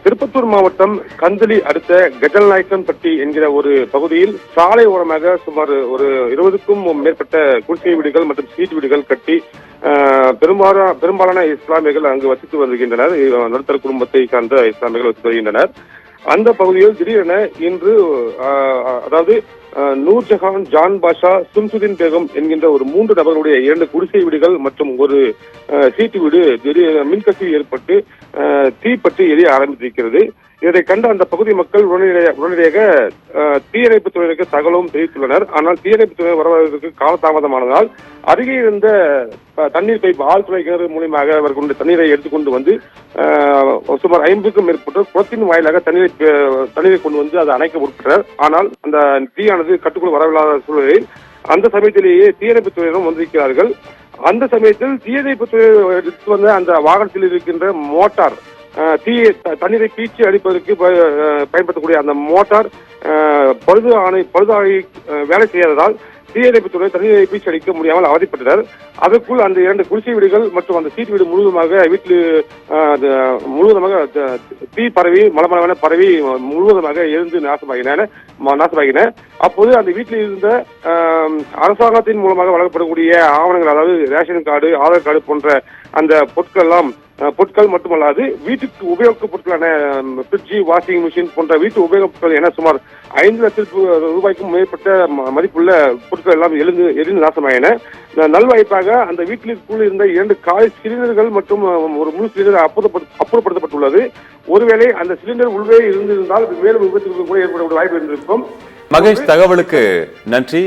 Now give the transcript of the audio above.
திருப்பத்தூர் மாவட்டம் கந்தளி அடுத்த கஜல்நாயக்கன்பட்டி என்கிற ஒரு பகுதியில் சாலை ஓரமாக சுமார் ஒரு 20க்கும் மேற்பட்ட குடிசை வீடுகள் மற்றும் சீட் வீடுகள் கட்டி பெரும்பாலான இஸ்லாமியர்கள் அங்கு வசித்து வருகின்றனர். நடுத்தர குடும்பத்தை சார்ந்த இஸ்லாமியர்கள் வசித்து வருகின்றனர். அந்த பகுதியில் திடீரென இன்று அதாவது நூர்ஜஹான், ஜான் பாஷா, சும்சுதீன் பேகம் என்கின்ற ஒரு 3 நபர்களுடைய 2 குடிசை வீடுகள் மற்றும் ஒரு சீட்டு வீடு திடீர் மின்கசிவு ஏற்பட்டு தீப்பற்றி எரிய ஆரம்பித்திருக்கிறது. இதை கண்ட அந்த பகுதி மக்கள் உடனடியாக தீயணைப்பு துறையினருக்கு தகவலும் தெரிவித்துள்ளனர். ஆனால் தீயணைப்பு துறையினர் வருவதற்கு காலதாமதமானதால் அருகே இருந்த தண்ணீர் பைப் ஆழ்துறை கிணறு மூலியமாக அவர்களுடைய தண்ணீரை எடுத்துக்கொண்டு வந்து சுமார் 50க்கும் மேற்பட்ட குளத்தின் வாயிலாக தண்ணீரை கொண்டு வந்து அதை அணைக்க முற்பட்டனர். ஆனால் அந்த தீயானது கட்டுக்குள் வரவில்லாத சூழலில் அந்த சமயத்திலேயே தீயணைப்பு துறையினரும் வந்திருக்கிறார்கள். அந்த சமயத்தில் தீயணைப்பு துறை எடுத்து வந்த அந்த வாகனத்தில் இருக்கின்ற மோட்டார் தண்ணீரை பீச்சி அடிப்பதற்கு பயன்படுத்தக்கூடிய அந்த மோட்டார் பழுதாகி வேலை செய்யாததால் தீயணைப்புத்துறை தண்ணீரை பீச்சி அடிக்க முடியாமல் அவதிப்பட்டனர். அதற்குள் அந்த 2 குடிசை வீடுகள் மற்றும் அந்த சீட் வீடு முழுவதுமாக தீ பரவி மலமளவென பரவி முழுவதுமாக எரிந்து நாசமாகின. அப்போது அந்த வீட்டில் இருந்த அரசாங்கத்தின் மூலமாக வழங்கப்படக்கூடிய ஆவணங்கள், அதாவது ரேஷன் கார்டு, ஆதார் கார்டு போன்ற அந்த பொருட்கள் மட்டுமல்லாது வீட்டுக்கு உபயோக பொருட்களான ஃப்ரிட்ஜ், வாஷிங் மிஷின் போன்ற வீட்டு உபயோகப் பொருட்கள் என சுமார் 5 லட்சம் ரூபாய்க்கும் மேற்பட்ட மதிப்புள்ள பொருட்கள் எல்லாம் எரிந்து நாசமாயின. நல்வாய்ப்பாக அந்த வீட்டிற்குள் இருந்த 2 காலி சிலிண்டர்கள் மற்றும் ஒரு முழு சிலிண்டர் அப்புறப்படுத்தப்பட்டுள்ளது. ஒருவேளை அந்த சிலிண்டர் உள்ளே இருந்திருந்தால் மேலும் விபத்துக்கு கூட ஏற்பட வாய்ப்பு இருந்திருக்கும். மகேஷ், தகவலுக்கு நன்றி.